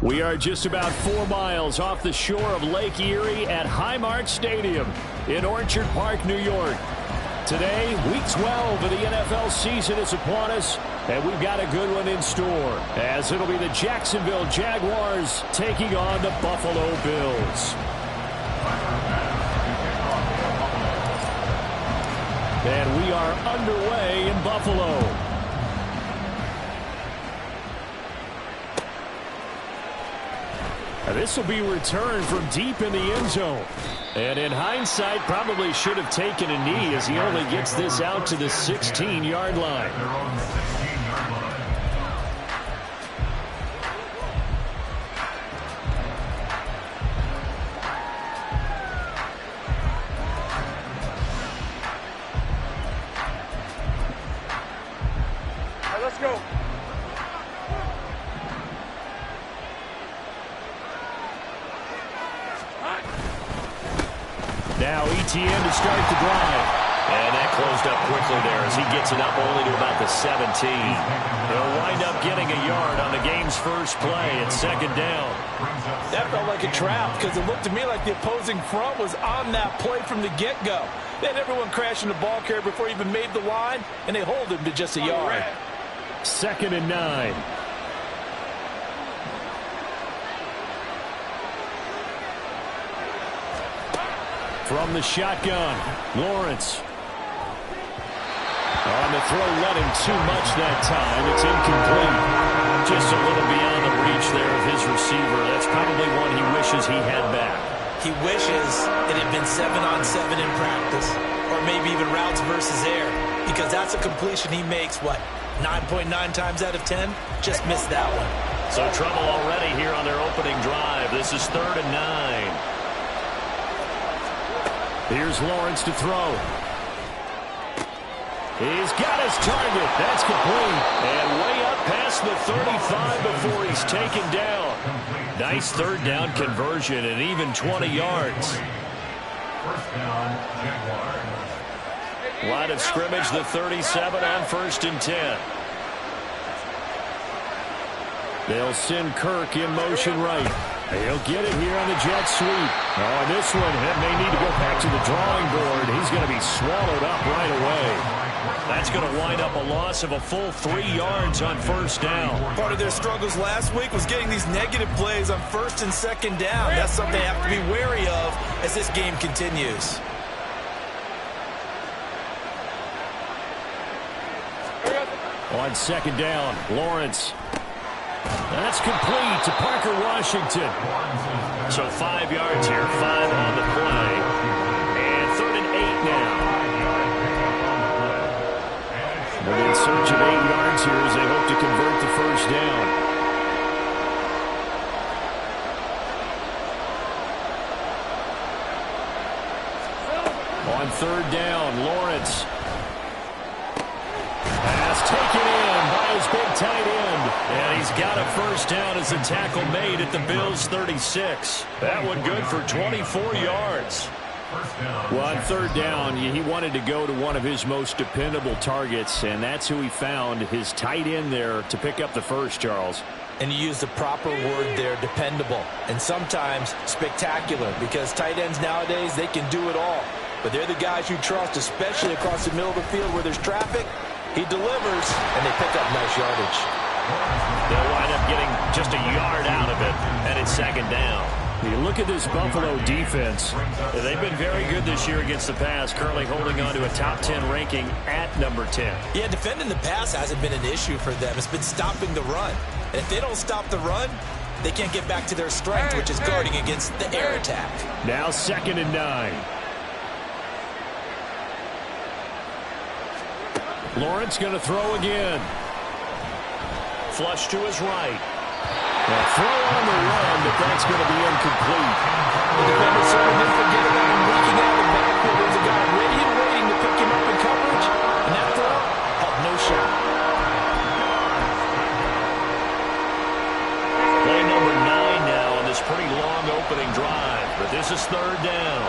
We are just about 4 miles off the shore of Lake Erie at Highmark Stadium in Orchard Park, New York. Today, Week 12 of the NFL season is upon us, and we've got a good one in store, as it'll be the Jacksonville Jaguars taking on the Buffalo Bills. And we are underway in Buffalo. This will be returned from deep in the end zone. And in hindsight, probably should have taken a knee as he only gets this out to the 16-yard line. All right, let's go. Now ETN to start the drive. And that closed up quickly there as he gets it up only to about the 17. He'll wind up getting a yard on the game's first play at second down. That felt like a trap because it looked to me like the opposing front was on that play from the get-go. They had everyone crashing the ball carrier before he even made the line, and they hold him to just a yard. 2nd and 9. From the shotgun, Lawrence. On the throw, let him too much that time. It's incomplete. Just a little beyond the reach there of his receiver. That's probably one he wishes he had back. He wishes it had been 7-on-7 in practice, or maybe even routes versus air, because that's a completion he makes, 9.9 times out of 10? Just missed that one. So trouble already here on their opening drive. This is 3rd and 9. Here's Lawrence to throw. He's got his target. That's complete. And way up past the 35 before he's taken down. Nice 3rd down conversion and even 20 yards. Line of scrimmage, the 37 on 1st and 10. They'll send Kirk in motion right. He'll get it here on the jet sweep. On this one, he may need to go back to the drawing board. He's going to be swallowed up right away. That's going to wind up a loss of a full 3 yards on 1st down. Part of their struggles last week was getting these negative plays on 1st and 2nd down. That's something they have to be wary of as this game continues. On 2nd down, Lawrence. That's complete to Parker Washington. So 5 yards here, 5 on the play. And 3rd and 8 now. They're in search of 8 yards here as they hope to convert the 1st down. On 3rd down, Lawrence. Pass taken in by his big tight end. And he's got a 1st down as the tackle made at the Bills' 36. That one good for 24 yards. Well, on 3rd down, he wanted to go to one of his most dependable targets, and that's who he found, his tight end there, to pick up the 1st, Charles. And you use the proper word there, dependable, and sometimes spectacular, because tight ends nowadays, they can do it all. But they're the guys you trust, especially across the middle of the field where there's traffic. He delivers, and they pick up nice yardage. They'll wind up getting just a yard out of it, and it's 2nd down. You look at this Buffalo defense. They've been very good this year against the pass, currently holding on to a top 10 ranking at number 10. Yeah, defending the pass hasn't been an issue for them. It's been stopping the run. And if they don't stop the run, they can't get back to their strength, which is guarding against the air attack. Now 2nd and 9. Lawrence going to throw again. Flush to his right. A throw on the run, but that's going to be incomplete. The defender certainly didn't forget about him breaking out of the backfield. There's a guy ready and waiting to pick him up in coverage, and that throw had no shot. Play number 9 now on this pretty long opening drive, but this is 3rd down.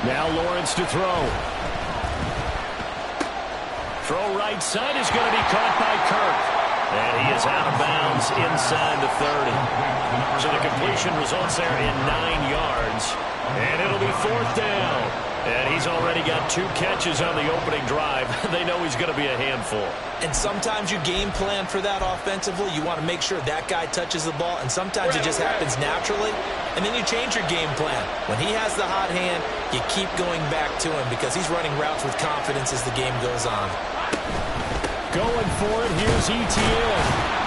Now Lawrence to throw. Throw right side is going to be caught by Kirk. And he is out of bounds inside the 30. So the completion results there in 9 yards. And it'll be 4th down. And he's already got 2 catches on the opening drive. They know he's going to be a handful. And sometimes you game plan for that offensively. You want to make sure that guy touches the ball. And sometimes it just happens naturally. And then you change your game plan. When he has the hot hand, you keep going back to him because he's running routes with confidence as the game goes on. Going for it, here's Etienne.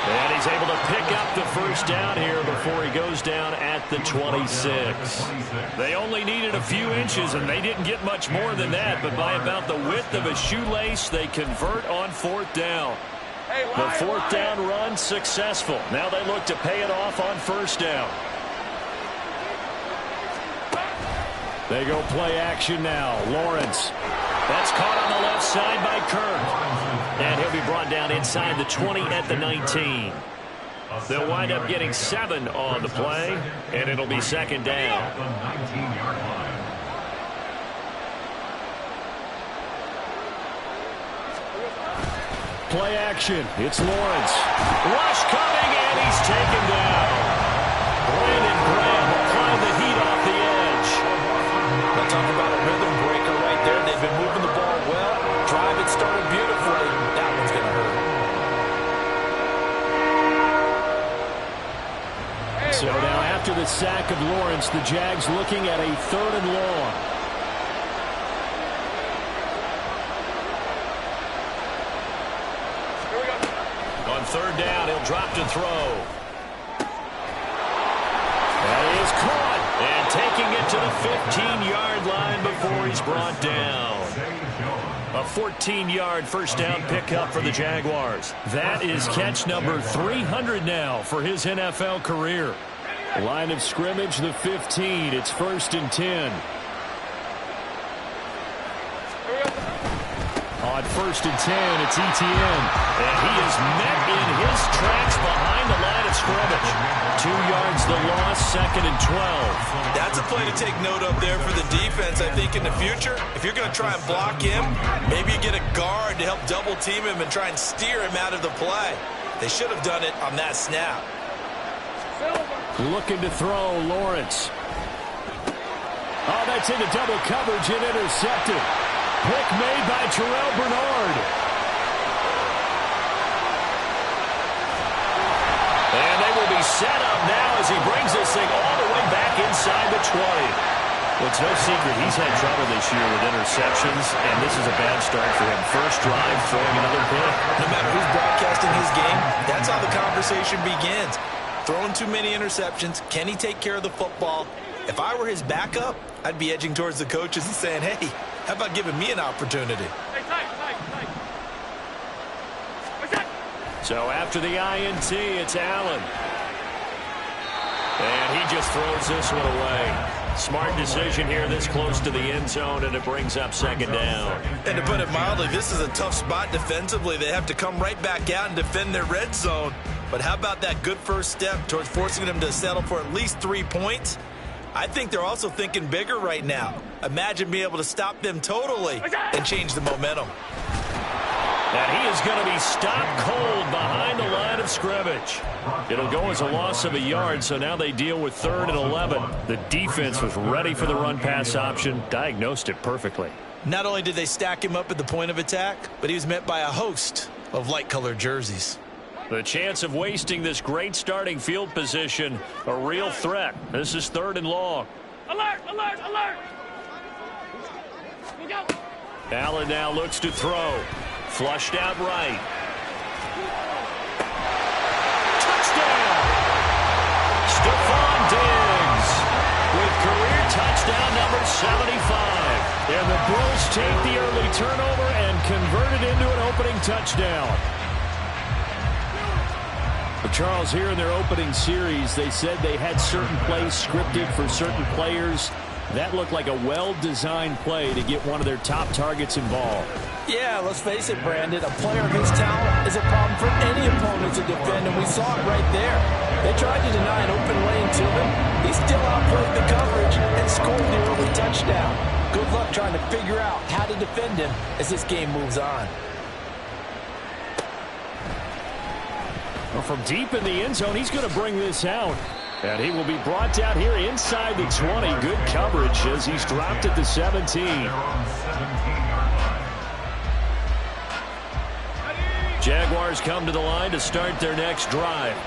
And he's able to pick up the first down here before he goes down at the 26. They only needed a few inches, and they didn't get much more than that. But by about the width of a shoelace, they convert on 4th down. The 4th down run successful. Now they look to pay it off on 1st down. They go play action now. Lawrence. That's caught on the left side by Kirk. And he'll be brought down inside the 20 at the 19. They'll wind up getting 7 on the play, and it'll be 2nd down. Play action. It's Lawrence. Rush coming, and he's taken down. Brandon Graham applying the heat off the edge. Let's talk about a rhythm breaker right there. They've been moving the ball well. Drive it started beautifully. That one's going to hurt. So now after the sack of Lawrence, the Jags looking at a 3rd and long. On 3rd down, he'll drop to throw. That is caught. And taking it to the 15-yard line before he's brought down. A 14-yard first down pickup for the Jaguars. That is catch number 300 now for his NFL career. Line of scrimmage, the 15. It's 1st and 10. On 1st and 10, it's Etienne. And he is met in his tracks behind the line of scrimmage. 2 yards the loss, 2nd and 12. That's a play to take note of there for the defense, I think, in the future. If you're going to try and block him, maybe you get a guard to help double team him and try and steer him out of the play. They should have done it on that snap. Looking to throw, Lawrence. Oh, that's into double coverage and intercepted. Pick made by Terrell Bernard. And they will be set up now as he brings this thing all the way back inside the 20. Well, it's no secret he's had trouble this year with interceptions, and this is a bad start for him. First drive, throwing another pick. No matter who's broadcasting his game, that's how the conversation begins. Throwing too many interceptions. Can he take care of the football? If I were his backup, I'd be edging towards the coaches and saying, hey, how about giving me an opportunity? So after the INT, it's Allen. And he just throws this one away. Smart decision here this close to the end zone, and it brings up 2nd down. And to put it mildly, this is a tough spot defensively. They have to come right back out and defend their red zone. But how about that good first step towards forcing them to settle for at least 3 points? I think they're also thinking bigger right now. Imagine being able to stop them totally and change the momentum. And he is going to be stopped cold behind the line of scrimmage. It'll go as a loss of a yard, so now they deal with 3rd and 11. The defense was ready for the run-pass option, diagnosed it perfectly. Not only did they stack him up at the point of attack, but he was met by a host of light-colored jerseys. The chance of wasting this great starting field position, a real threat. This is 3rd and long. Alert, alert, alert! Go. Allen now looks to throw. Flushed out right. Touchdown! Stephon Diggs with career touchdown number 75. And the Bills take the early turnover and convert it into an opening touchdown. But Charles, here in their opening series, they said they had certain plays scripted for certain players. That looked like a well-designed play to get one of their top targets involved. Yeah, let's face it, Brandon. A player of his talent is a problem for any opponent to defend, and we saw it right there. They tried to deny an open lane to him. He still outplayed the coverage and scored the early touchdown. Good luck trying to figure out how to defend him as this game moves on. Well, from deep in the end zone, he's going to bring this out. And he will be brought down here inside the 20. Good coverage as he's dropped at the 17. Jaguars come to the line to start their next drive.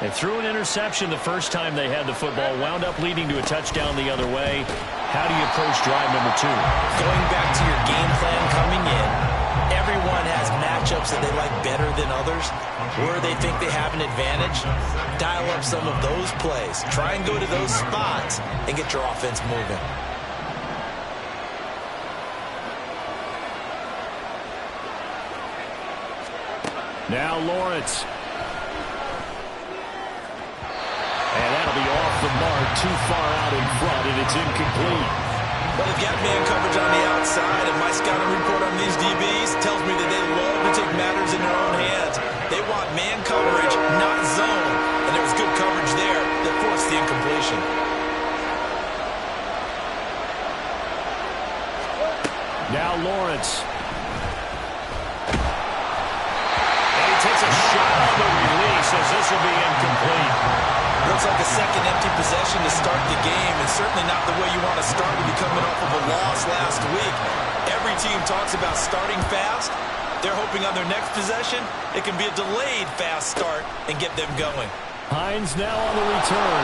They threw an interception the first time they had the football, wound up leading to a touchdown the other way. How do you approach drive number 2? Going back to your game plan coming in, everyone has matchups that they like better than others, where they think they have an advantage. Dial up some of those plays. Try and go to those spots and get your offense moving. Now Lawrence. And that'll be off the mark, too far out in front, and it's incomplete. Well, they've got man coverage on the outside, and my scouting report on these DBs tells me that they love to take matters in their own hands. They want man coverage, not zone, and there was good coverage there that forced the incompletion. Now Lawrence. And he takes a shot on the release as this will be incomplete. Looks like a second empty possession to start the game, and certainly not the way you want to start when you're coming off of a loss last week. Every team talks about starting fast. They're hoping on their next possession, it can be a delayed fast start and get them going. Hines now on the return.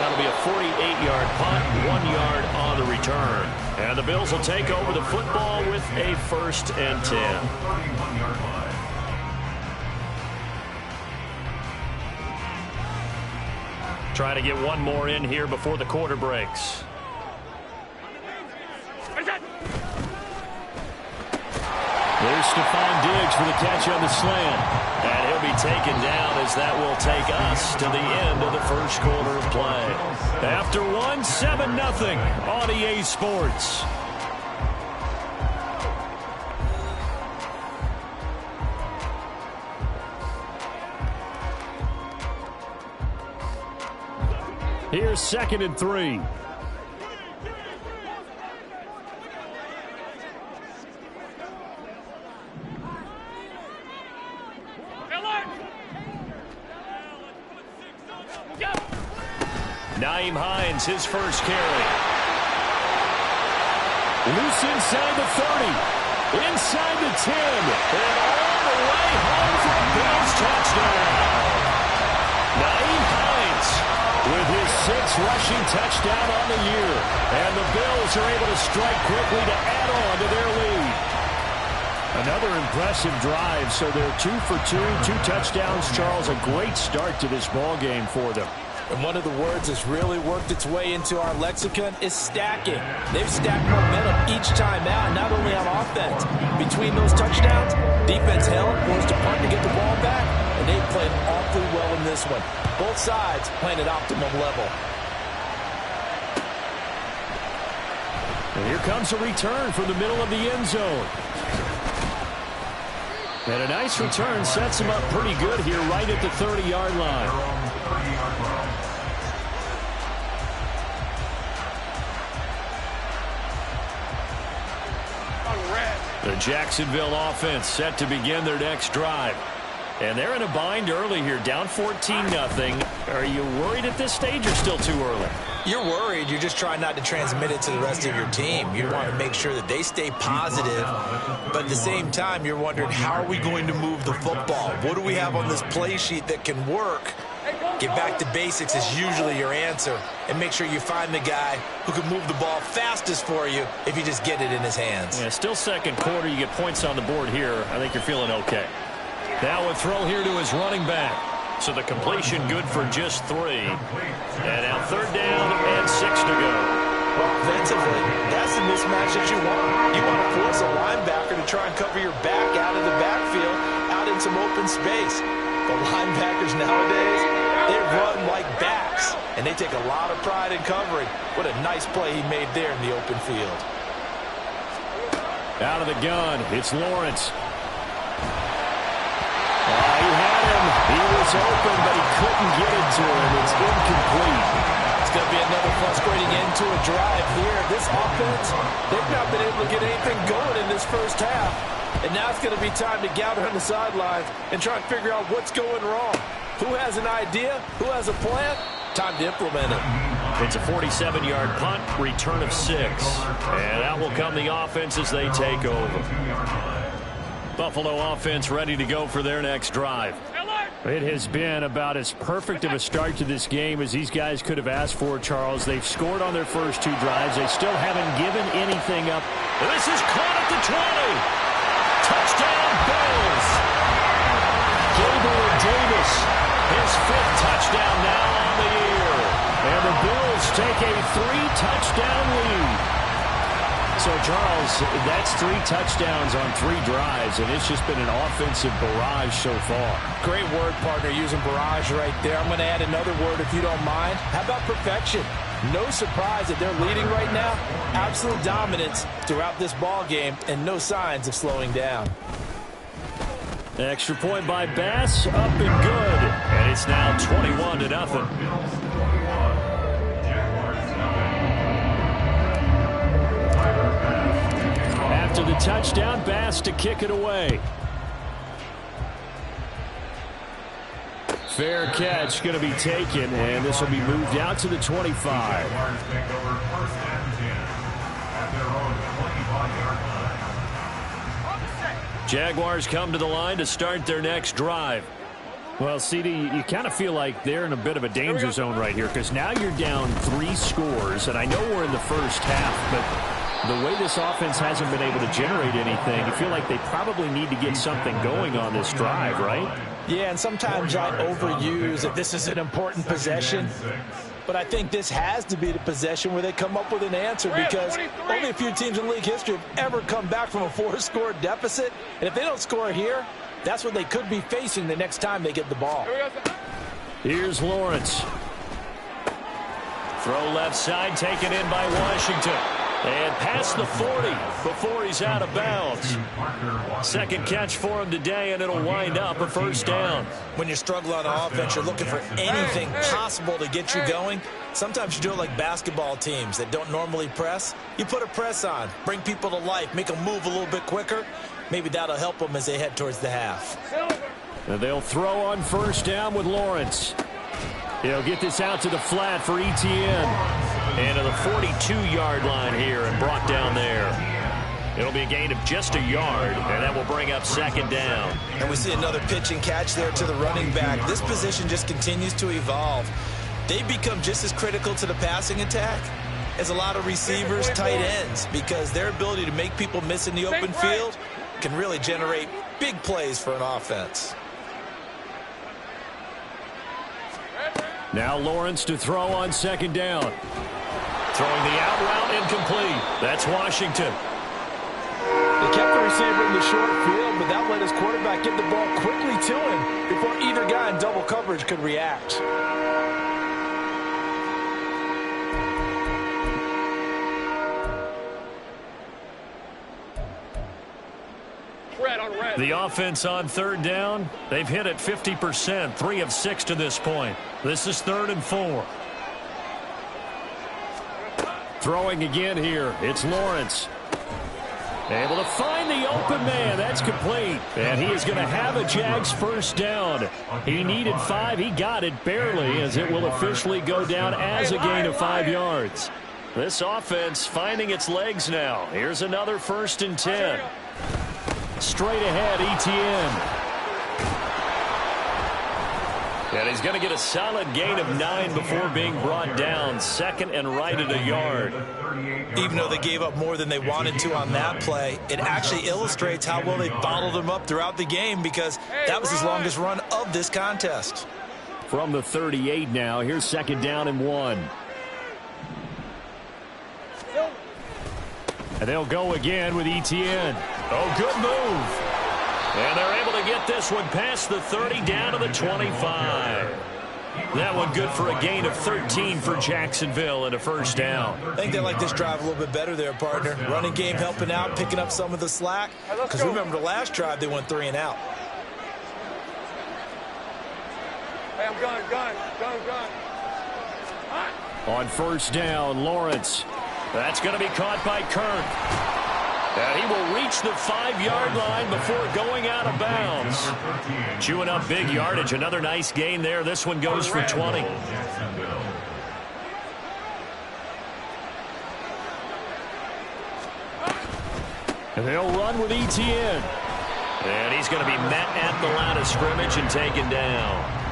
That'll be a 48-yard punt, 1 yard on the return. And the Bills will take over the football with a 1st and 10. Trying to get one more in here before the quarter breaks. There's Stephon Diggs for the catch on the slant. And he'll be taken down as that will take us to the end of the first quarter of play. After one, 7-0 on EA Sports. Here's 2nd and 3. Nyheim Hines, his first carry. Loose inside the 30. Inside the 10. And all the way home for a Bills touchdown. Nyheim Hines with his 6th rushing touchdown on the year. And the Bills are able to strike quickly to add on to their lead. Another impressive drive, so they're 2 for 2, 2 touchdowns. Charles, a great start to this ball game for them. And one of the words that's really worked its way into our lexicon is stacking. They've stacked momentum each time out, not only on offense. Between those touchdowns, defense held, forced a punt to get the ball back, and they've played awfully well in this one. Both sides playing at optimum level. And here comes a return from the middle of the end zone. And a nice return sets him up pretty good here right at the 30-yard line. The Jacksonville offense set to begin their next drive. And they're in a bind early here, down 14-0. Are you worried at this stage or still too early? You're worried. You're just trying not to transmit it to the rest of your team. You want to make sure that they stay positive. But at the same time, you're wondering, how are we going to move the football? What do we have on this play sheet that can work? Get back to basics is usually your answer. And make sure you find the guy who can move the ball fastest for you if you just get it in his hands. Yeah, still second quarter. You get points on the board here. I think you're feeling okay. Now a throw here to his running back. So the completion good for just 3. And now 3rd down and 6 to go. Well, offensively, that's the mismatch that you want. You want to force a linebacker to try and cover your back out of the backfield, out in some open space. The linebackers nowadays, they run like backs, and they take a lot of pride in covering. What a nice play he made there in the open field. Out of the gun, it's Lawrence. He had him. He was open, but he couldn't get it to him. It's incomplete. It's going to be another frustrating end to a drive here. This offense, they've not been able to get anything going in this first half. And now it's going to be time to gather on the sidelines and try and figure out what's going wrong. Who has an idea? Who has a plan? Time to implement it. It's a 47-yard punt, return of 6. And out will come the offense as they take over. Buffalo offense ready to go for their next drive. It has been about as perfect of a start to this game as these guys could have asked for, Charles. They've scored on their first 2 drives. They still haven't given anything up. This is caught at the 20. Touchdown, Bills. Gabriel Davis, his 5th touchdown now on the year. And the Bills take a 3-touchdown lead. So, Charles, that's 3 touchdowns on 3 drives, and it's just been an offensive barrage so far. Great word, partner, using barrage right there. I'm going to add another word if you don't mind. How about perfection? No surprise that they're leading right now. Absolute dominance throughout this ball game and no signs of slowing down. Extra point by Bass, up and good. And it's now 21-0. After the touchdown, Bass to kick it away. Fair catch going to be taken, and this will be moved out to the 25. Jaguars come to the line to start their next drive. Well, CD, you kind of feel like they're in a bit of a danger zone right here because now you're down 3 scores, and I know we're in the first half, but the way this offense hasn't been able to generate anything, you feel like they probably need to get something going on this drive, right? Yeah, and sometimes I overuse that this is an important possession. But I think this has to be the possession where they come up with an answer because only a few teams in league history have ever come back from a 4-score deficit. And if they don't score here, that's what they could be facing the next time they get the ball. Here's Lawrence. Throw left side, taken in by Washington. And past the 40 before he's out of bounds. Second catch for him today, and it'll wind up a first down. When you're struggling on offense, you're looking for anything possible to get you going. Sometimes you do it like basketball teams that don't normally press. You put a press on, bring people to life, make them move a little bit quicker. Maybe that'll help them as they head towards the half. And they'll throw on first down with Lawrence. He'll get this out to the flat for Etienne. And to the 42-yard line here and brought down there. It'll be a gain of just a yard, and that will bring up second down. And we see another pitch and catch there to the running back. This position just continues to evolve. They become just as critical to the passing attack as a lot of receivers, tight ends, because their ability to make people miss in the open field can really generate big plays for an offense. Now Lawrence to throw on second down. Throwing the out route incomplete. That's Washington. They kept the receiver in the short field, but that let his quarterback get the ball quickly to him before either guy in double coverage could react. The offense on third down, they've hit it 50%, 3 of 6 to this point. This is 3rd and 4. Throwing again here, it's Lawrence. Able to find the open man, that's complete. And he is going to have a Jags first down. He needed 5, he got it barely, as it will officially go down as a gain of 5 yards. This offense finding its legs now. Here's another 1st and 10. Straight ahead, Etienne. And he's going to get a solid gain of 9 before being brought down. 2nd and right at a yard. Even though they gave up more than they wanted to on that play, it actually illustrates how well they bottled him up throughout the game because that was his longest run of this contest. From the 38 now, here's 2nd down and 1. And they'll go again with Etienne. Oh, good move. And they're able to get this one past the 30 down to the 25. That one good for a gain of 13 for Jacksonville and a first down. I think they like this drive a little bit better there, partner. Running game helping out, picking up some of the slack. Because remember the last drive they went 3 and out. Hey, I'm gun. On first down, Lawrence. That's going to be caught by Kirk. And he will reach the 5-yard line before going out of bounds. Chewing up big yardage. Another nice gain there. This one goes for 20. And they'll run with ETN. And he's going to be met at the line of scrimmage and taken down.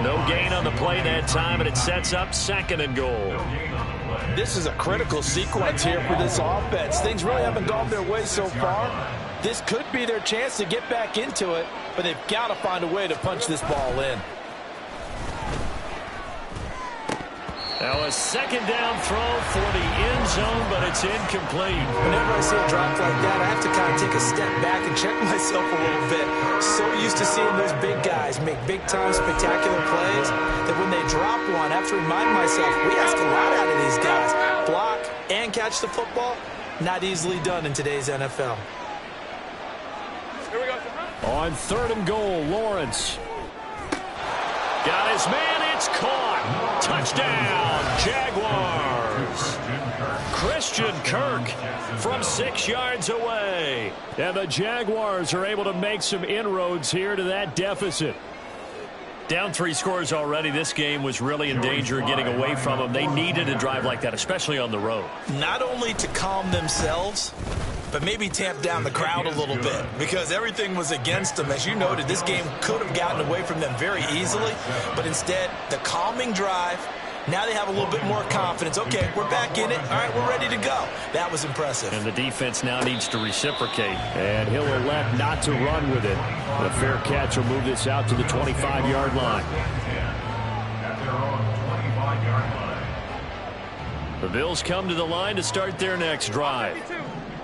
No gain on the play that time, and it sets up 2nd and goal. This is a critical sequence here for this offense. Things really haven't gone their way so far. This could be their chance to get back into it, but they've got to find a way to punch this ball in. Now a 2nd down throw for the end zone, but it's incomplete. Whenever I see a drop like that, I have to kind of take a step back and check myself a little bit. So used to seeing those big guys make big-time spectacular plays that when they drop one, I have to remind myself, we ask a lot out of these guys. Block and catch the football, not easily done in today's NFL. Here we go. On 3rd and goal, Lawrence. Got his man, it's caught. Touchdown, Jaguars. Christian Kirk from 6 yards away. And the Jaguars are able to make some inroads here to that deficit. Down 3 scores already. This game was really in danger of getting away from them. They needed a drive like that, especially on the road. Not only to calm themselves, but maybe tamp down the crowd a little bit because everything was against them. As you noted, this game could have gotten away from them very easily, but instead, the calming drive, now they have a little bit more confidence. Okay, we're back in it. All right, we're ready to go. That was impressive. And the defense now needs to reciprocate. And he'll elect not to run with it. The fair catch will move this out to the 25-yard line. The Bills come to the line to start their next drive.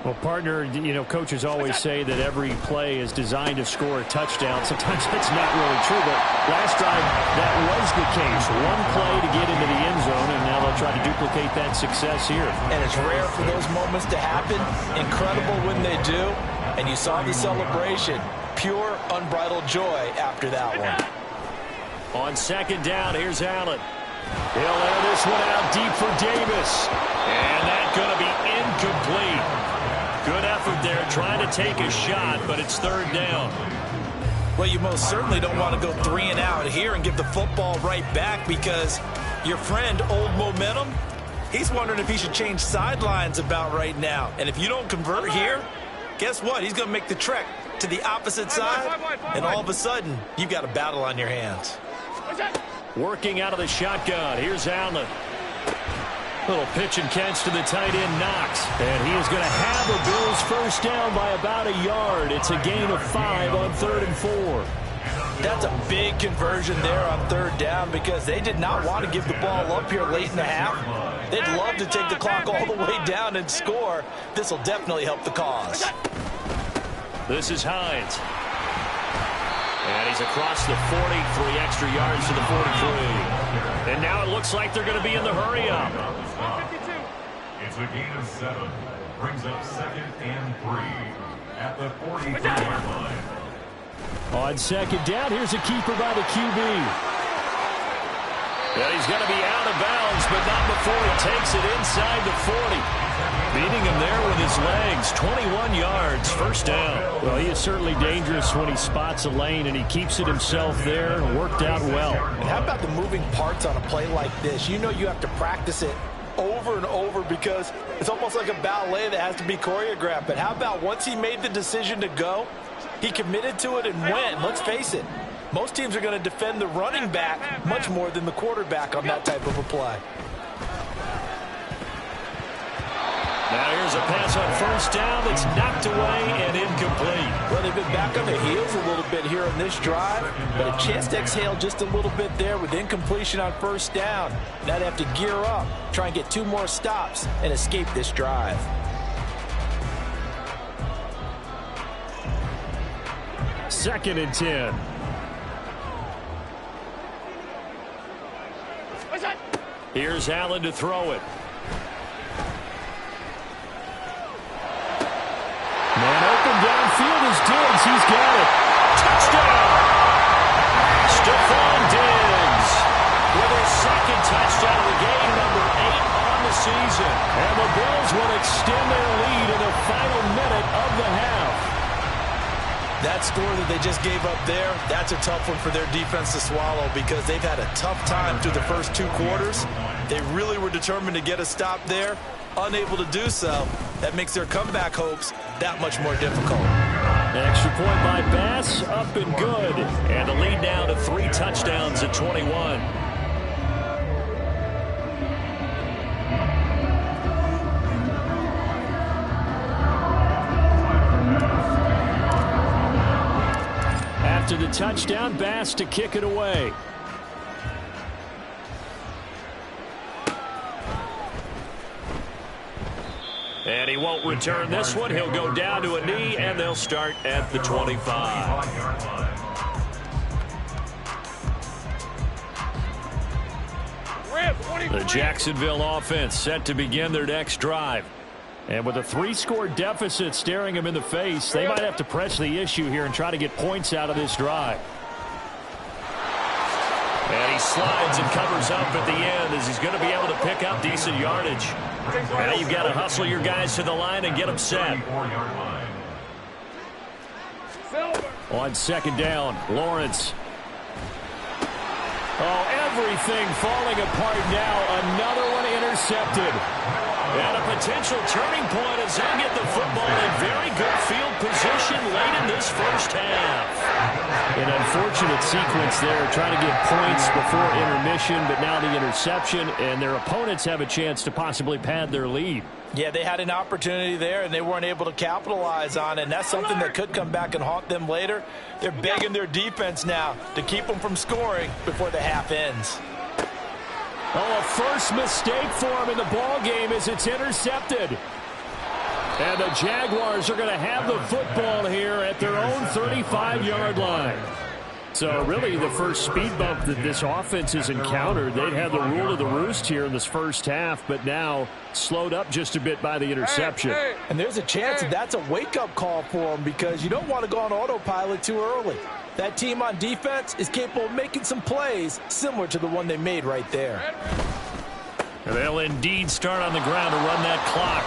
Well, partner, you know, coaches always say that every play is designed to score a touchdown. Sometimes that's not really true, but last drive, that was the case. One play to get into the end zone, and now they'll try to duplicate that success here. And it's rare for those moments to happen. Incredible when they do. And you saw the celebration. Pure, unbridled joy after that one. On 2nd down, here's Allen. He'll air this one out deep for Davis. And that's going to be incomplete. Good effort there, trying to take a shot, but it's 3rd down. Well, you most certainly don't want to go 3 and out here and give the football right back because your friend, Old Momentum, he's wondering if he should change sidelines about right now. And if you don't convert here, guess what? He's going to make the trek to the opposite side, and all of a sudden, you've got a battle on your hands. Working out of the shotgun, here's Allen. Little pitch and catch to the tight end, Knox. And he is going to have the Bills first down by about a yard. It's a gain of 5 on 3rd and 4. That's a big conversion there on 3rd down because they did not want to give the ball up here late in the half. They'd love to take the clock all the way down and score. This will definitely help the cause. This is Hines. And he's across the 40, 3 extra yards to the 43. And now it looks like they're going to be in the hurry-up. It's a gain of 7. Brings up 2nd and 3 at the 43-yard line. On 2nd down, here's a keeper by the QB. And he's going to be out of bounds, but not before he takes it inside the 40. Beating him there with his legs. 21 yards, first down. Well, he is certainly dangerous when he spots a lane, and he keeps it himself there. Worked out well. And how about the moving parts on a play like this? You know you have to practice it over and over because it's almost like a ballet that has to be choreographed. But how about once he made the decision to go, he committed to it and went. Let's face it, most teams are going to defend the running back much more than the quarterback on that type of a play. Now here's a pass on first down that's knocked away and incomplete. Well, they've been back on their heels a little bit here on this drive, but a chance to exhale just a little bit there with incompletion on first down. Now they have to gear up, try and get 2 more stops, and escape this drive. Second and 10. Here's Allen to throw it. Man open downfield is Diggs. He's got it. Touchdown! Stephon Diggs with his 2nd touchdown of the game, number And the Bills will extend their lead in the final minute of the half. That score that they just gave up there, that's a tough one for their defense to swallow because they've had a tough time through the first 2 quarters. They really were determined to get a stop there, unable to do so. That makes their comeback hopes that much more difficult. An extra point by Bass, up and good. And the lead now to 3 touchdowns at 21. After the touchdown, Bass to kick it away. And he won't return this one. He'll go down to a knee, and they'll start at the 25. The Jacksonville offense set to begin their next drive. And with a 3-score deficit staring them in the face, they might have to press the issue here and try to get points out of this drive. And he slides and covers up at the end as he's going to be able to pick up decent yardage. Now you've got to hustle your guys to the line and get them set. On second down, Lawrence. Oh, everything falling apart now. Another one intercepted. And a potential turning point as they get the football in very good field position late in this first half. An unfortunate sequence there, trying to get points before intermission, but now the interception, and their opponents have a chance to possibly pad their lead. Yeah, they had an opportunity there, and they weren't able to capitalize on it, and that's something that could come back and haunt them later. They're begging their defense now to keep them from scoring before the half ends. Oh, a first mistake for him in the ball game as it's intercepted. And the Jaguars are going to have the football here at their own 35-yard line. So really the first speed bump that this offense has encountered. They'd had the rule of the roost here in this first half, but now slowed up just a bit by the interception. And there's a chance that that's a wake-up call for them because you don't want to go on autopilot too early. That team on defense is capable of making some plays similar to the one they made right there. They'll indeed start on the ground to run that clock.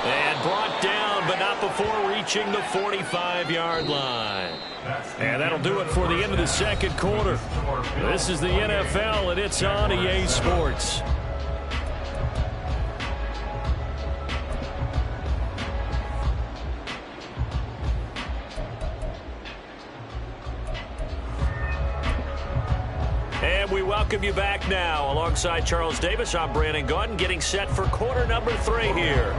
And brought down, but not before reaching the 45-yard line. And that'll do it for the end of the second quarter. This is the NFL, and it's on EA Sports. And we welcome you back now. Alongside Charles Davis, I'm Brandon Gaudin, getting set for quarter number 3 here.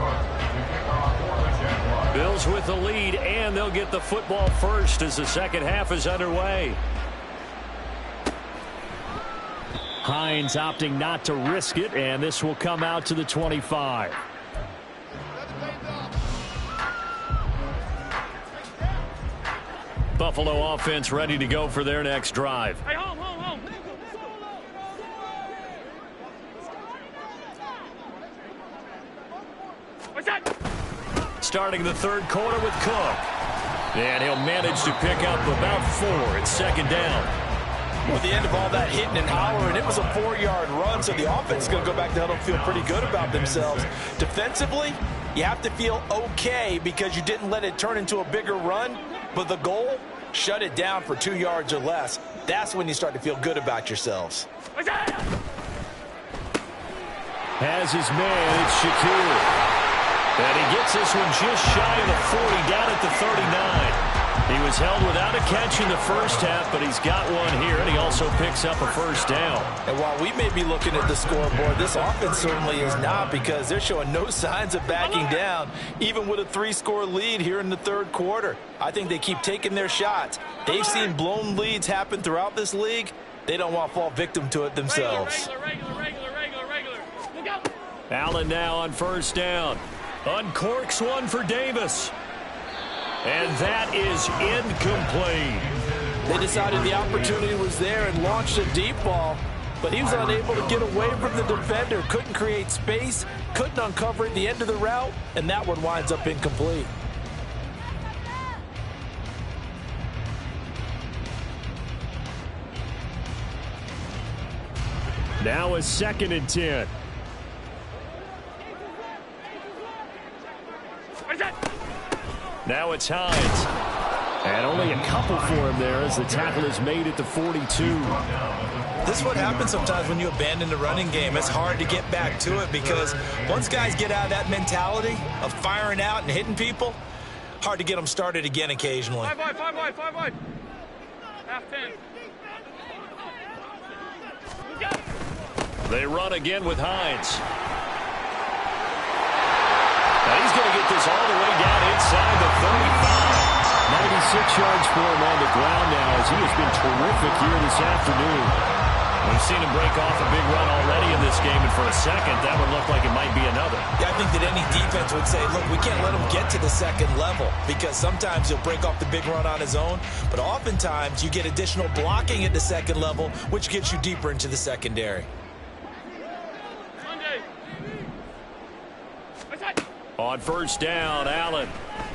Bills with the lead, and they'll get the football first as the second half is underway. Hines opting not to risk it, and this will come out to the 25. Buffalo offense ready to go for their next drive. Hey, home. What's that? Starting the third quarter with Cook. And he'll manage to pick up about 4 at second down. With the end of all that hitting and hollering, it was a 4-yard run, so the offense is going to go back to huddle and feel pretty good about themselves. Defensively, you have to feel okay because you didn't let it turn into a bigger run, but the goal, shut it down for 2 yards or less. That's when you start to feel good about yourselves. Has his man, it's Shakir. And he gets this one just shy of the 40, down at the 39. He was held without a catch in the first half, but he's got one here, and he also picks up a first down. And while we may be looking at the scoreboard, this offense certainly is not because they're showing no signs of backing down, even with a 3-score lead here in the third quarter. I think they keep taking their shots. They've seen blown leads happen throughout this league. They don't want to fall victim to it themselves. Regular. Look out. Allen now on first down. Uncorks one for Davis. And that is incomplete. They decided the opportunity was there and launched a deep ball, but he was unable to get away from the defender. Couldn't create space, couldn't uncover at the end of the route, and that one winds up incomplete. Now a 2nd and 10. What's that? Now it's Hines. And only a couple for him there as the tackle is made at the 42. This is what happens sometimes when you abandon the running game. It's hard to get back to it because once guys get out of that mentality of firing out and hitting people, hard to get them started again occasionally. 5 wide, 5 wide, 5 wide. Half 10. They run again with Hines. Now he's going to get this all the way down inside the 35. 96 yards for him on the ground now as he has been terrific here this afternoon. We've seen him break off a big run already in this game, and for a second, that would look like it might be another. Yeah, I think that any defense would say, look, we can't let him get to the second level because sometimes he'll break off the big run on his own, but oftentimes you get additional blocking at the second level, which gets you deeper into the secondary. On first down, Allen.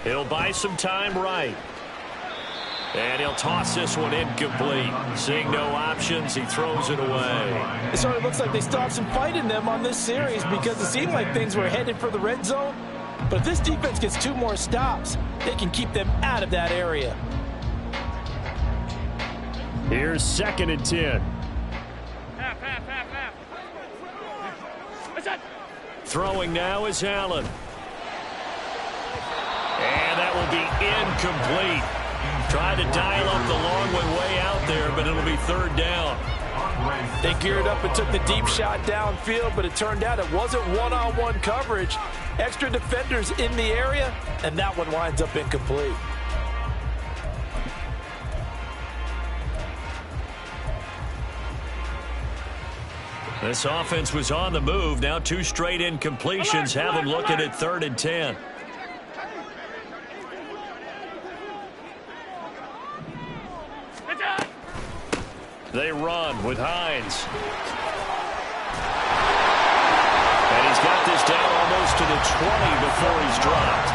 He'll buy some time right. And he'll toss this one incomplete. Seeing no options, he throws it away. It sort of looks like they still have some fight in them on this series because it seemed like things were headed for the red zone. But if this defense gets 2 more stops, they can keep them out of that area. Here's 2nd and 10. Half. What's that? Throwing now is Allen. And that will be incomplete. Tried to dial up the long way out there, but it'll be 3rd down. They geared up and took the deep shot downfield, but it turned out it wasn't one-on-one coverage. Extra defenders in the area, and that one winds up incomplete. This offense was on the move. Now 2 straight incompletions have them looking at 3rd and 10. They run with Hines. And he's got this down almost to the 20 before he's dropped.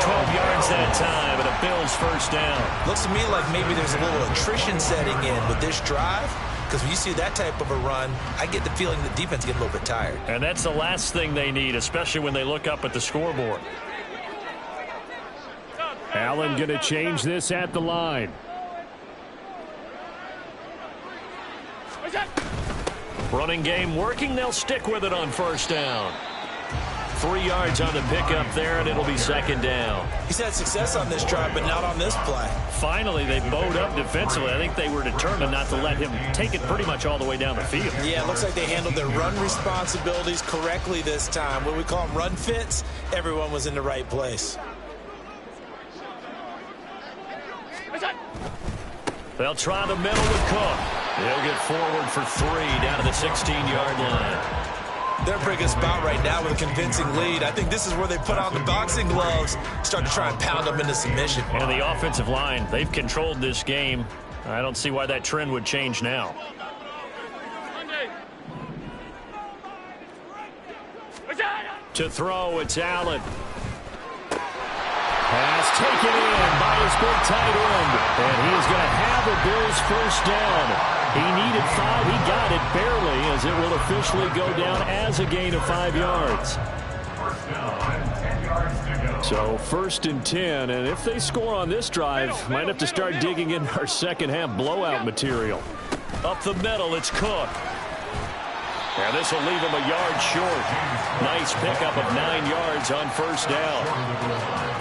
12 yards that time and a Bills first down. Looks to me like maybe there's a little attrition setting in with this drive. Because when you see that type of a run, I get the feeling the defense gets a little bit tired. And that's the last thing they need, especially when they look up at the scoreboard. Allen going to change this at the line. Running game working. They'll stick with it on first down. 3 yards on the pickup there, and it'll be 2nd down. He's had success on this drive, but not on this play. Finally, they bowed up defensively. I think they were determined not to let him take it pretty much all the way down the field. Yeah, it looks like they handled their run responsibilities correctly this time. What we call them run fits, everyone was in the right place. They'll try the middle with Cook. They'll get forward for 3 down to the 16-yard line. They're in a pretty good spot right now with a convincing lead. I think this is where they put on the boxing gloves, start to try and pound them into submission. And the offensive line, they've controlled this game. I don't see why that trend would change now. To throw, it's Allen. Pass taken in by his big tight end. And he is going to have the Bills first down. He needed 5. He got it barely as it will officially go down as a gain of 5 yards. So 1st and 10. And if they score on this drive, might have to start digging in our second half blowout material. Up the middle, it's Cook. And this will leave him a yard short. Nice pickup of 9 yards on first down.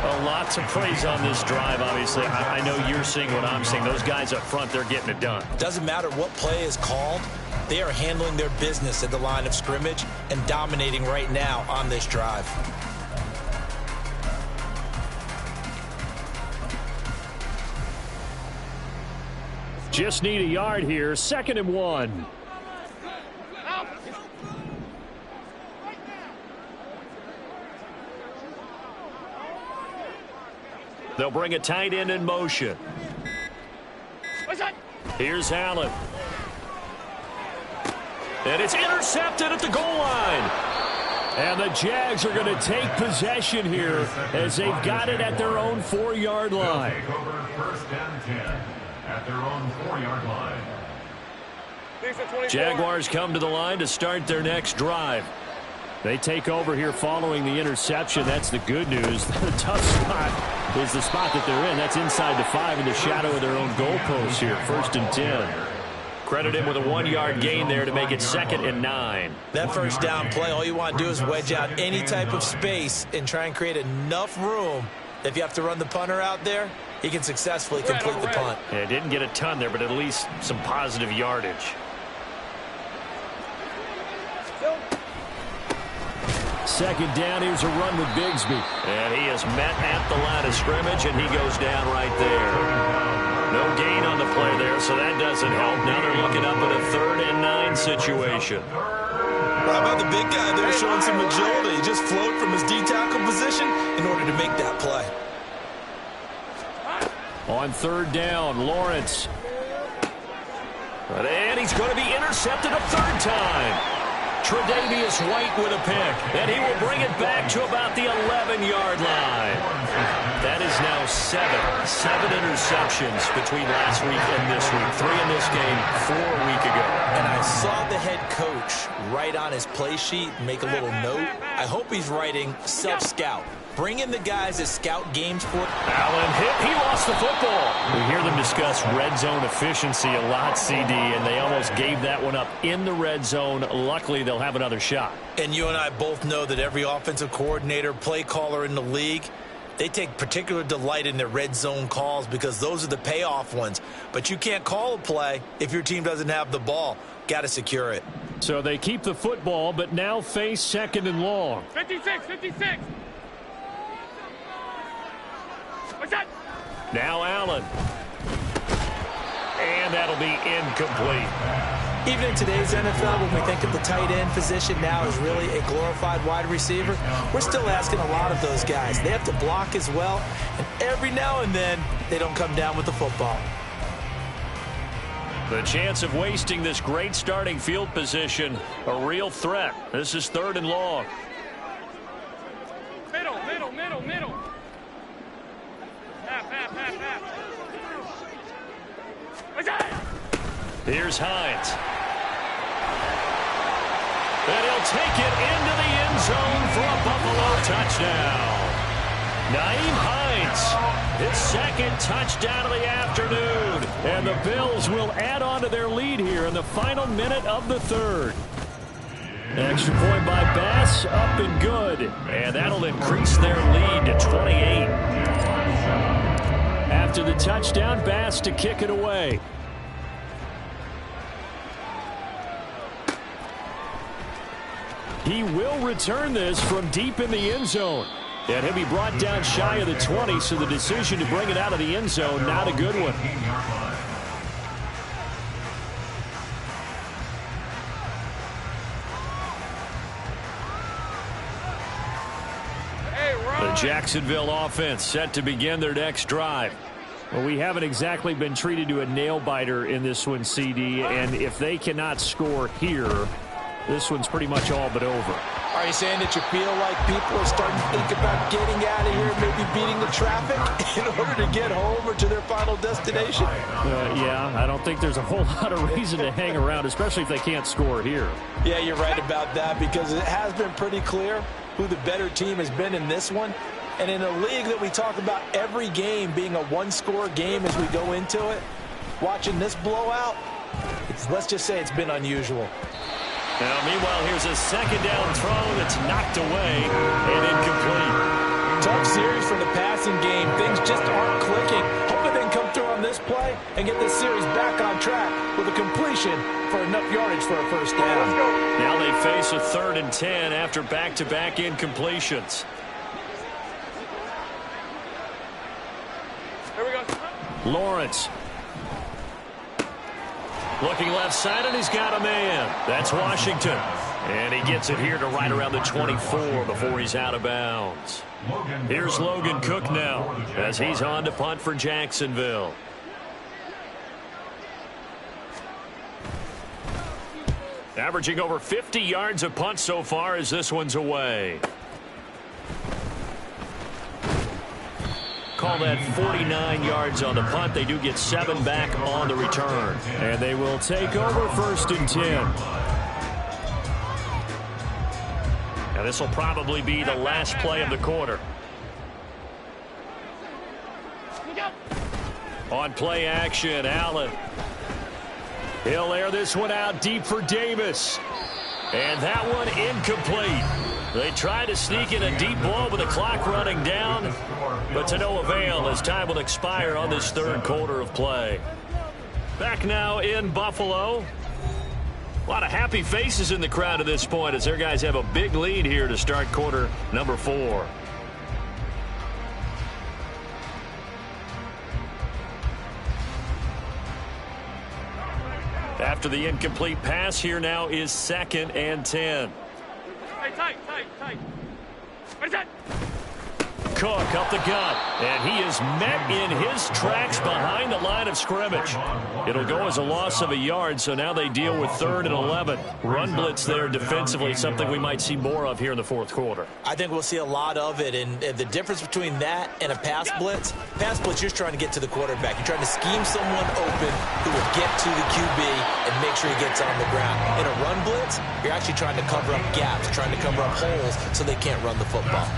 Well, lots of praise on this drive, obviously. I know you're seeing what I'm seeing. Those guys up front, they're getting it done. Doesn't matter what play is called. They are handling their business at the line of scrimmage and dominating right now on this drive. Just need a yard here. 2nd and 1. They'll bring a tight end in motion. Here's Allen. And it's intercepted at the goal line. And the Jags are going to take possession here as they've got it at their own 4-yard line. First and 10 at their own 4-yard line. Jaguars come to the line to start their next drive. They take over here following the interception. That's the good news. The tough spot is the spot that they're in. That's inside the 5 in the shadow of their own goalpost here. 1st and 10. Credit him with a 1-yard gain there to make it 2nd and 9. That first down play, all you want to do is wedge out any type of space and try and create enough room. If you have to run the punter out there, he can successfully complete the punt. Yeah, didn't get a ton there, but at least some positive yardage. 2nd down, here's a run with Bigsby. And he is met at the line of scrimmage, and he goes down right there. No gain on the play there, so that doesn't help. Now they're looking up at a 3rd and 9 situation. How about the big guy there showing some agility? He just floated from his D-tackle position in order to make that play. On 3rd down, Lawrence. And he's going to be intercepted a 3rd time. Tre'Davious White with a pick, and he will bring it back to about the 11-yard line. That is now 7 interceptions between last week and this week. 3 in this game, 4 a week ago. And I saw the head coach write on his play sheet, make a little note. I hope he's writing self-scout. Bring in the guys that scout games for. Allen hit. He lost the football. We hear them discuss red zone efficiency a lot, CD, and they almost gave that one up in the red zone. Luckily, they'll have another shot. And you and I both know that every offensive coordinator, play caller in the league, they take particular delight in their red zone calls because those are the payoff ones. But you can't call a play if your team doesn't have the ball. Got to secure it. So they keep the football, but now face 2nd and long. 56, 56. What's that? Now Allen. And that'll be incomplete. Even in today's NFL, when we think of the tight end position now as really a glorified wide receiver, we're still asking a lot of those guys. They have to block as well, and every now and then, they don't come down with the football. The chance of wasting this great starting field position, a real threat. This is 3rd and long. Middle. Half. What's that? Here's Hines. And he'll take it into the end zone for a Buffalo touchdown. Nyheim Hines, his 2nd touchdown of the afternoon. And the Bills will add on to their lead here in the final minute of the 3rd. Extra point by Bass, up and good. And that'll increase their lead to 28. After the touchdown, Bass to kick it away. He will return this from deep in the end zone. And he'll be brought down shy of the 20, so the decision to bring it out of the end zone, not a good one. The Jacksonville offense set to begin their next drive. Well, we haven't exactly been treated to a nail-biter in this one, CD, and if they cannot score here, this one's pretty much all but over. Are you saying that you feel like people are starting to think about getting out of here, maybe beating the traffic in order to get home or to their final destination? Yeah, I don't think there's a whole lot of reason to hang around, especially if they can't score here. Yeah, you're right about that because it has been pretty clear who the better team has been in this one. And in a league that we talk about every game being a one-score game as we go into it, watching this blowout, let's just say it's been unusual. Now, meanwhile, here's a 2nd down throw that's knocked away and incomplete. Tough series for the passing game. Things just aren't clicking. Hopefully they can come through on this play and get this series back on track with a completion for enough yardage for a 1st down. Now they face a 3rd and 10 after back-to-back incompletions. Here we go. Lawrence. Looking left side, and he's got a man. That's Washington. And he gets it here to right around the 24 before he's out of bounds. Here's Logan Cook now as he's on to punt for Jacksonville. Averaging over 50 yards a punt so far as this one's away. Call that 49 yards on the punt. They do get 7 back on the return. And they will take over 1st and 10. Now, this will probably be the last play of the quarter. On play action, Allen. He'll air this one out deep for Davis. And that one incomplete. They tried to sneak in a deep ball with the clock running down, but to no avail as time will expire on this third quarter of play. Back now in Buffalo. A lot of happy faces in the crowd at this point as their guys have a big lead here to start quarter number 4. After the incomplete pass, here now is 2nd and 10. Hey, tight. What is that? Cook up the gut, and he is met in his tracks behind the line of scrimmage. It'll go as a loss of a yard, so now they deal with 3rd and 11. Run blitz there defensively, something we might see more of here in the fourth quarter. I think we'll see a lot of it, and the difference between that and a pass blitz, you're just trying to get to the quarterback. You're trying to scheme someone open who will get to the QB and make sure he gets on the ground. In a run blitz, you're actually trying to cover up gaps, trying to cover up holes so they can't run the football.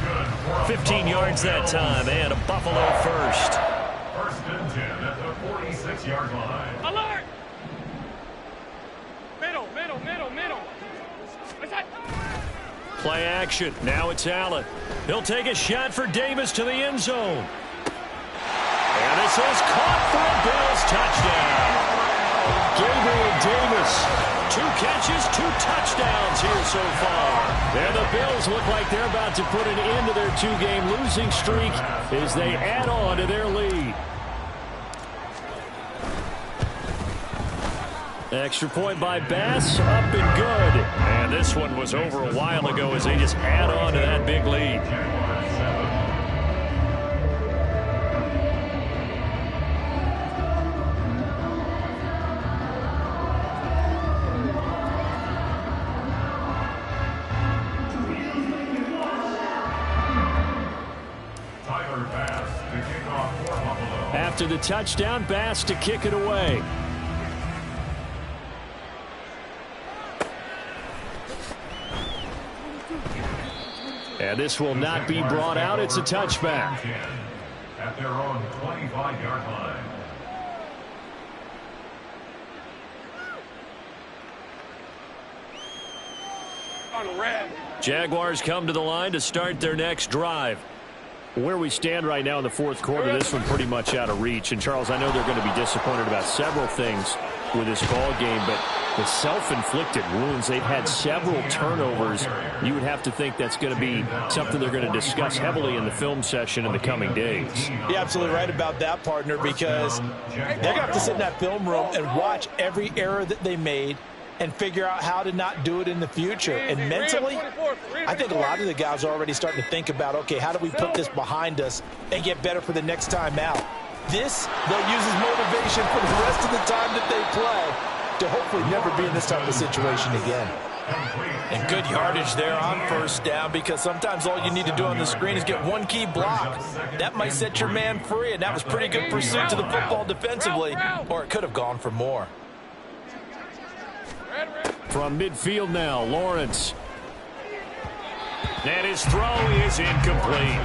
15 yards that time, and a Buffalo first. 1st and 10 at the 46-yard line. Alert! Middle. What's that? Play action. Now it's Allen. He'll take a shot for Davis to the end zone. And this is caught for a Bills touchdown. Gabriel Davis. 2 catches, 2 touchdowns here so far. And the Bills look like they're about to put an end to their 2-game losing streak as they add on to their lead. Extra point by Bass, up and good. And this one was over a while ago as they just add on to that big lead. After the touchdown, Bass to kick it away. And this will not be brought out. It's a touchback. At their own 25-yard line. On red. Jaguars come to the line to start their next drive. Where we stand right now in the fourth quarter, this one pretty much out of reach. And, Charles, I know they're going to be disappointed about several things with this ball game, but the self-inflicted wounds, they've had several turnovers. You would have to think that's going to be something they're going to discuss heavily in the film session in the coming days. You're absolutely right about that, partner, because they're going to have to sit in that film room and watch every error that they made and figure out how to not do it in the future. And mentally, I think a lot of the guys are already starting to think about, okay, how do we put this behind us and get better for the next time out? This, they'll use as motivation for the rest of the time that they play to hopefully never be in this type of situation again. And good yardage there on 1st down, because sometimes all you need to do on the screen is get one key block. That might set your man free, and that was pretty good pursuit to the football defensively, or it could have gone for more. From midfield now, Lawrence. And his throw is incomplete.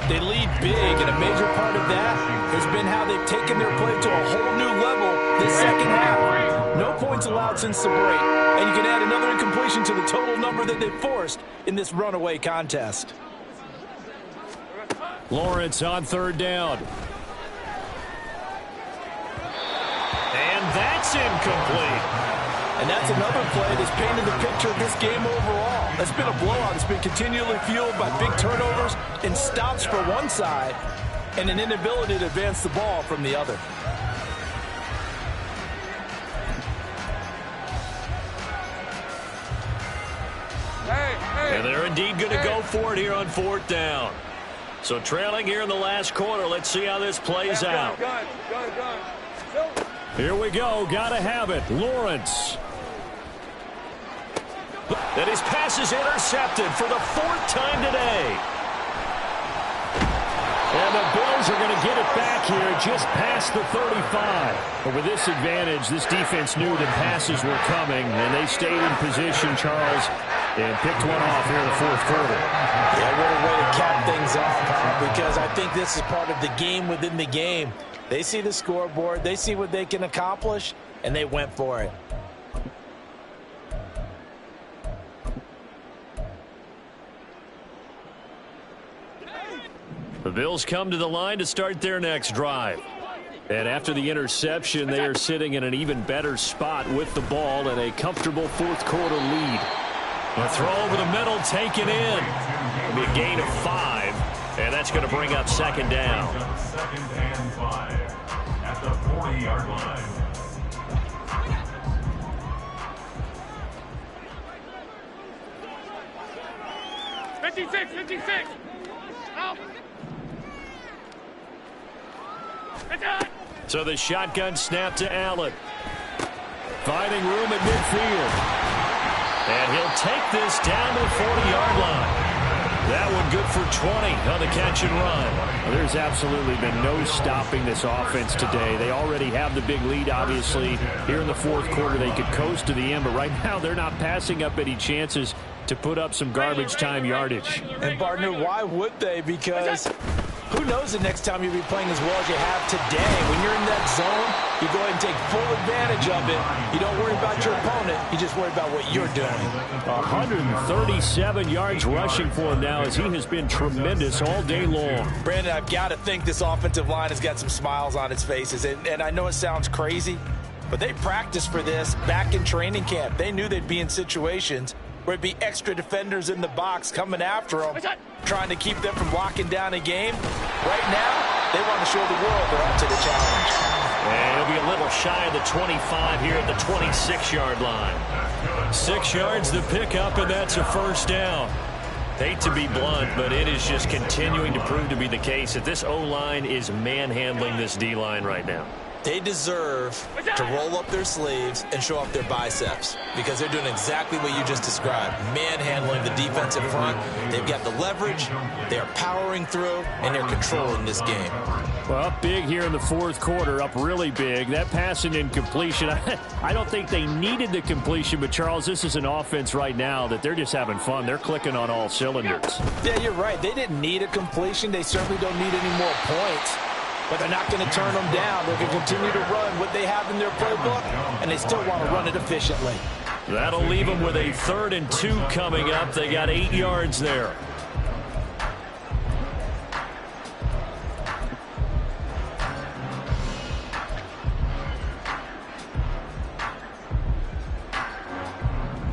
They lead big, and a major part of that has been how they've taken their play to a whole new level this second half. No points allowed since the break, and you can add another incompletion to the total number that they've forced in this runaway contest. Lawrence on 3rd down. And that's incomplete. And that's another play that's painted the picture of this game overall. It's been a blowout. It's been continually fueled by big turnovers and stops for one side and an inability to advance the ball from the other. And they're indeed going to go for it here on 4th down. So trailing here in the last quarter. Let's see how this plays out. Here we go. Got to have it. Lawrence. And his pass is intercepted for the 4th time today. And the Bills are going to get it back here just past the 35. But with this advantage, this defense knew that passes were coming, and they stayed in position, Charles, and picked one off here in the fourth quarter. Yeah, what a way to cap things off, huh? Because I think this is part of the game within the game. They see the scoreboard, they see what they can accomplish, and they went for it. The Bills come to the line to start their next drive. And after the interception, they are sitting in an even better spot with the ball and a comfortable fourth quarter lead. A throw over the middle, taken in. It'll be a gain of 5, and that's going to bring up second down. Second and 5 at the 40-yard line. Out. So the shotgun snap to Allen. Finding room at midfield. And he'll take this down to the 40-yard line. That one good for 20 on the catch and run. Well, there's absolutely been no stopping this offense today. They already have the big lead, obviously. Here in the fourth quarter, they could coast to the end, but right now they're not passing up any chances to put up some garbage time yardage. And, partner, why would they? Because who knows the next time you'll be playing as well as you have today. When you're in that zone, you go ahead and take full advantage of it. You don't worry about your opponent. You just worry about what you're doing. 137 yards rushing for him now as he has been tremendous all day long. Brandon, I've got to think this offensive line has got some smiles on its faces. And I know it sounds crazy, but they practiced for this back in training camp. They knew they'd be in situations where it'd be extra defenders in the box coming after them, trying to keep them from locking down a game. Right now, they want to show the world they're up to the challenge. And he'll be a little shy of the 25 here at the 26-yard line. 6 yards to pick up, and that's a first down. Hate to be blunt, but it is just continuing to prove to be the case that this O-line is manhandling this D-line right now. They deserve to roll up their sleeves and show off their biceps because they're doing exactly what you just described, manhandling the defensive front. They've got the leverage, they're powering through, and they're controlling this game. Well, up big here in the fourth quarter, up really big. That pass and incompletion, I don't think they needed the completion, but, Charles, this is an offense right now that they're just having fun. They're clicking on all cylinders. Yeah, you're right. They didn't need a completion. They certainly don't need any more points. But they're not going to turn them down. They're going to continue to run what they have in their playbook, and they still want to run it efficiently. That'll leave them with a 3rd and 2 coming up. They got 8 yards there.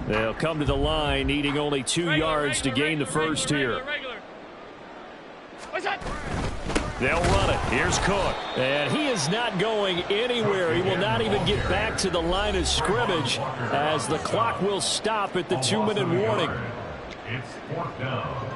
They'll come to the line, needing only 2 yards to gain the first here. They'll run it. Here's Cook. And he is not going anywhere. He will not even get back to the line of scrimmage as the clock will stop at the 2-minute warning. It's 4th down.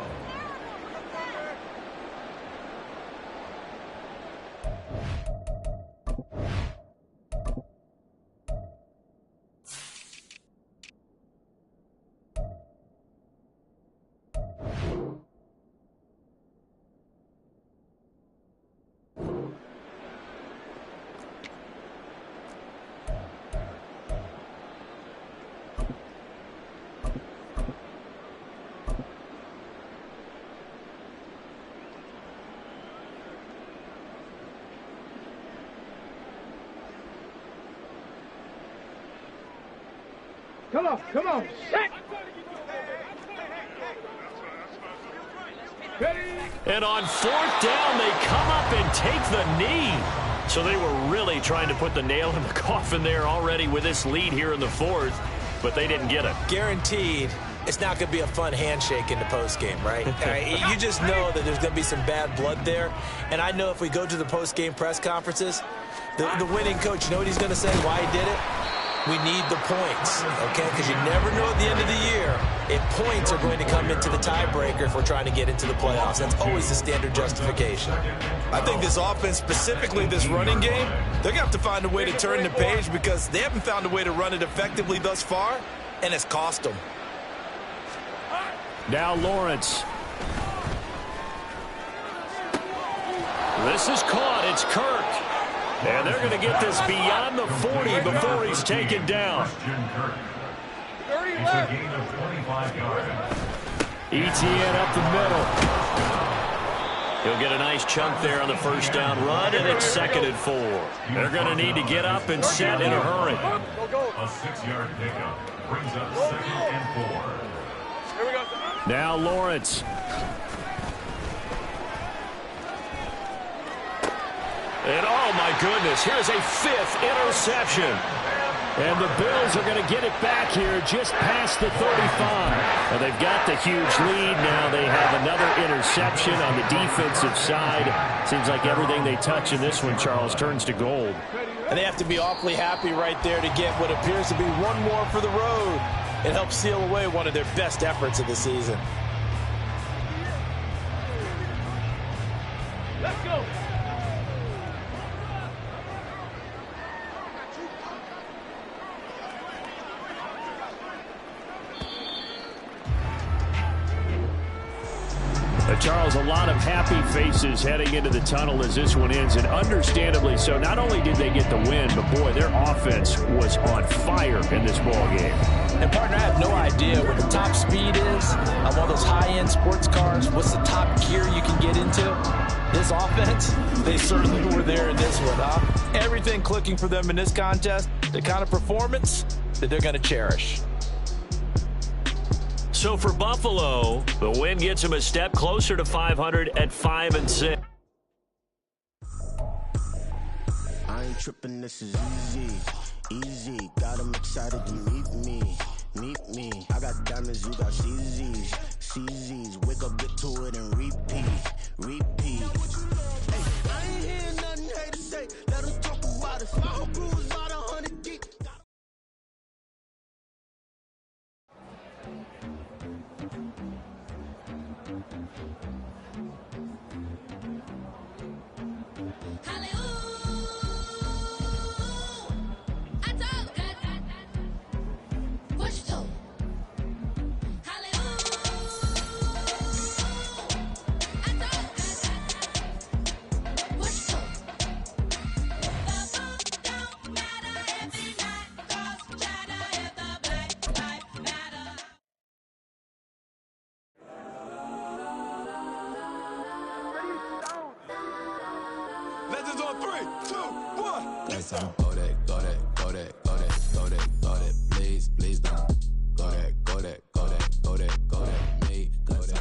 Come on. Set. And on 4th down, they come up and take the knee. So they were really trying to put the nail in the coffin there already with this lead here in the 4th, but they didn't get it. Guaranteed, it's not going to be a fun handshake in the postgame, right? You just know that there's going to be some bad blood there. And I know if we go to the postgame press conferences, the winning coach, you know what he's going to say, why he did it? We need the points, okay? Because you never know at the end of the year if points are going to come into the tiebreaker if we're trying to get into the playoffs. That's always the standard justification. I think this offense, specifically this running game, they're going to have to find a way to turn the page because they haven't found a way to run it effectively thus far, and it's cost them. Now Lawrence. This is caught. It's Kirk. And they're going to get this beyond the 40 before he's taken down. It's a gain of 25 yards. ETN up the middle. He'll get a nice chunk there on the first down run, and it's 2nd and 4. They're going to need to get up and set in a hurry. A 6-yard pickup brings up 2nd and 4. Here we go. Now Lawrence. And oh my goodness, here's a 5th interception. And the Bills are going to get it back here just past the 35. Well, they've got the huge lead. Now they have another interception on the defensive side. Seems like everything they touch in this one, Charles, turns to gold. And they have to be awfully happy right there to get what appears to be one more for the road. It helps seal away one of their best efforts of the season. Let's go. Charles, a lot of happy faces heading into the tunnel as this one ends, and understandably so. Not only did they get the win, but boy, their offense was on fire in this ball game. And partner, I have no idea what the top speed is of all those high-end sports cars. What's the top gear you can get into? This offense, they certainly were there in this one, huh? Everything clicking for them in this contest, the kind of performance that they're going to cherish. So for Buffalo, the win gets them a step closer to 500 at 5-6. I ain't tripping, this is easy, easy. Got them excited to meet me. I got diamonds, you got CZs. Wake up, get to it, and repeat. Hey, I ain't hearing nothing hate to say. Let them talk about it. Small crews, about 100 deep. Legends on 3, 2, 1. Let's go. Go that, please don't. Go that, me, go that.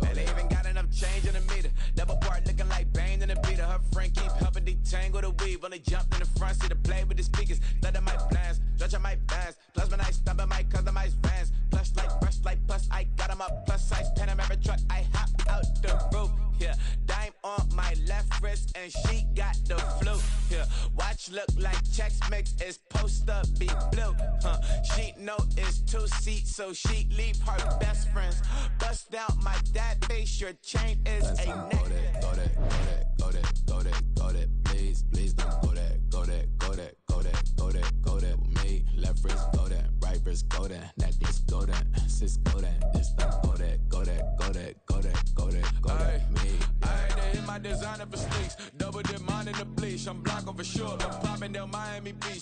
Man, they even got enough change in the meter. Double part looking like Bane in the beater. Her friend keep helping detangle the weave. When they jumped in the front seat to play with the speakers. Thunder my plans, stretch on my bands. Plus when I stumble my customized vans. Plush like brush like plus I got 'em up plus size Panamera truck. I hop out the roof. Yeah, dime on my left wrist and she got the flu. Yeah, watch look like Chex Mix is post up be blue. She know it's 2 seats, so she leave her best friends. Bust out my dad face, your chain is a neck. Go that, please don't. Go that, me, left wrist, go that, right wrist, go that, necklace, go that, sis, go that, it's the go that, me. They hit my designer for sneaks. Double dip mine in the bleach. I'm blocking for sure. I'm popping down Miami Beach.